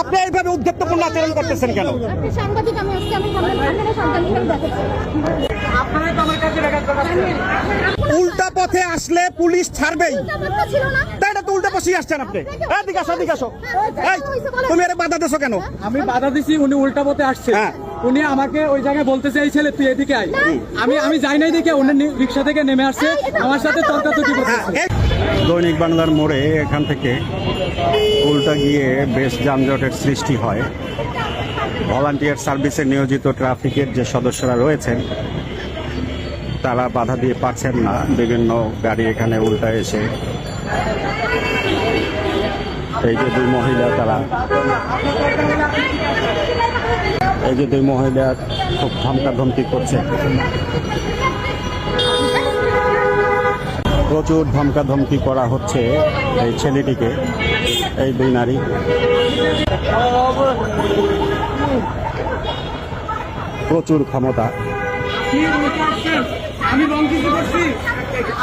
আপনি এইভাবে উদ্যোক্তপূর্ণ আচরণ করতেছেন কেন? উল্টা পথে আসলে পুলিশ ছাড়বেই, তাই এটা তো উল্টা পথে আসছেন আপনি। এদিকে আসো, এদিকে আসো। এই তুমি আরে বাধা দিছো কেন? আমি বাধা দিছি, উনি উল্টা পথে আসছে। হ্যাঁ। উনি আমাকে ওই জায়গায় বলতেছে এই ছেলে তুই এদিকে আয়। আমি যাই নাই দেখে উনি রিক্সা থেকে নেমে আসছে, আমার সাথে তর্কাতর্কি করতেছে। দৈনিক বাংলার মোড়ে এখান থেকে উল্টা গিয়ে বেশ যানজটের সৃষ্টি হয়। ভলান্টিয়ার সার্ভিসে নিয়োজিত ট্রাফিকের যে সদস্যরা রয়েছেন তারা বাধা দিয়ে পারছেন না, বিভিন্ন গাড়ি এখানে উল্টা এসে এই যে দুই মহিলা খুব ধমকাধমকি করছে, প্রচুর ধমকাধমকি করা হচ্ছে এই ছেলেটিকে, এই দুই নারী। প্রচুর ক্ষমতা। আমি রং কিছু করছি,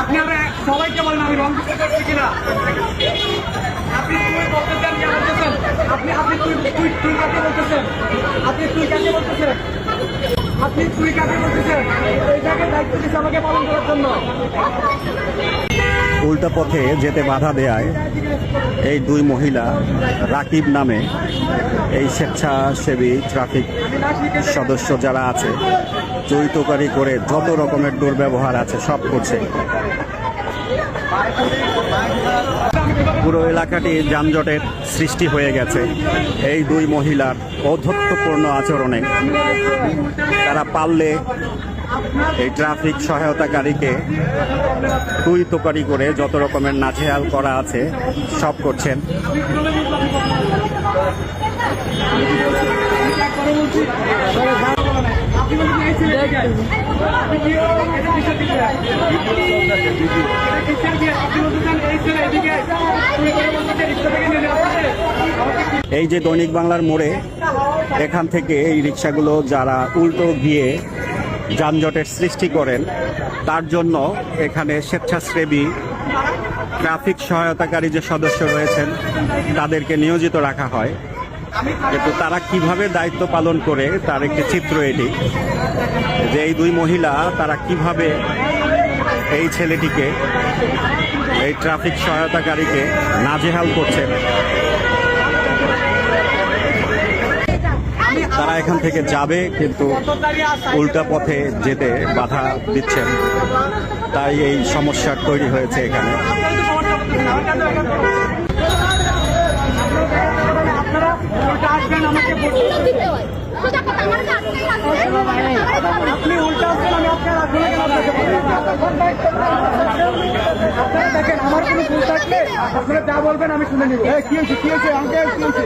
আপনারা সবাইকে বলেন আমি রং কিছু করছি কিনা। আপনি তুই বলতেছেন, আপনি তুই কাকে বলতেছেন, আপনি তুই কাকে বলতেছেন, আপনি তুই কাকে বলতেছেন, এই জায়গায় দায়িত্ব দিচ্ছে আমাকে পালন করার জন্য। উল্টা পথে যেতে বাধা দেয় এই দুই মহিলা রাকিব নামে এই স্বেচ্ছাসেবী ট্রাফিক সদস্য যারা আছে, চরিতকারী করে যত রকমের দুর্ব্যবহার আছে সব করছে। পুরো এলাকাটি যানজটের সৃষ্টি হয়ে গেছে এই দুই মহিলার ঔদ্ধত্যপূর্ণ আচরণে। তারা পারলে এই ট্রাফিক সহায়তাকারীকে তুই তোকারি করে যত রকমের নাজেহাল করা আছে সব করছেন। এই যে দৈনিক বাংলার মোড়ে এখান থেকে এই রিক্সাগুলো যারা উল্টো গিয়ে যানজটের সৃষ্টি করেন, তার জন্য এখানে স্বেচ্ছাসেবী ট্রাফিক সহায়তাকারী যে সদস্য রয়েছেন তাদেরকে নিয়োজিত রাখা হয়। কিন্তু তারা কিভাবে দায়িত্ব পালন করে তার একটি চিত্র এটি, যে এই দুই মহিলা তারা কিভাবে এই ছেলেটিকে, এই ট্রাফিক সহায়তাকারীকে নাজেহাল করছেন। তারা এখান থেকে যাবে কিন্তু উল্টা পথে যেতে বাধা দিচ্ছেন, তাই এই সমস্যার তৈরি হয়েছে এখানে। আপনি উল্টা আসছেন, আমি আপনারা দেখেন আমার কোনো ভুল থাকলে আপনারা যা বলবেন আমি শুনে নিব। কি হয়েছে, কি হয়েছে আঙ্কেল, কি হয়েছে?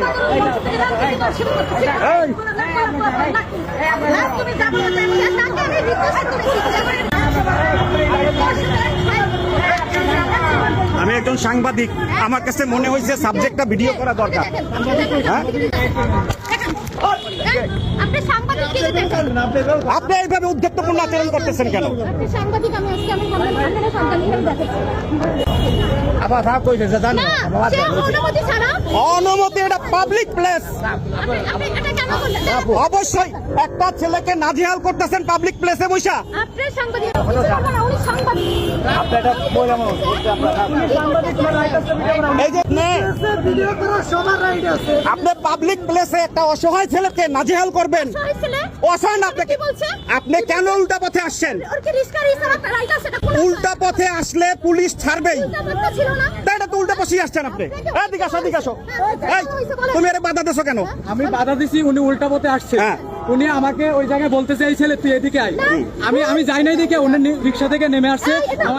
আমি একজন সাংবাদিক, আমার কাছে মনে হয়েছে সাবজেক্টটা ভিডিও করা দরকার। হ্যাঁ, আপনি এইভাবে উদ্যোক্তপূর্ণ আচরণ করতেছেন কেন? অনুমতি, এটা পাবলিক প্লেস। অবশ্যই একটা ছেলেকে নাজেহাল করতেছেন পাবলিক প্লেসে বসা। আপনি পাবলিক প্লেসে একটা অসহায় ছেলেকে নাজেহাল করবেন? অসহায় না, আপনাকে আপনি কেন উল্টা পথে আসছেন? উল্টা পথে আসলে পুলিশ ছাড়বেই, তাই এটা তো উল্টা পথে আসছেন আপনি। এদিকে আসো, এদিকে আসো। এই তুমি আরে বাধা দিছো কেন? আমি বাধা দিছি, উনি উল্টা পথে আসছে। হ্যাঁ। উনি আমাকে ওই জায়গায় বলতেছে এই ছেলে তুই এদিকে আয়। আমি যাই নাই দেখে উনি রিক্সা থেকে নেমে আসছে, আমার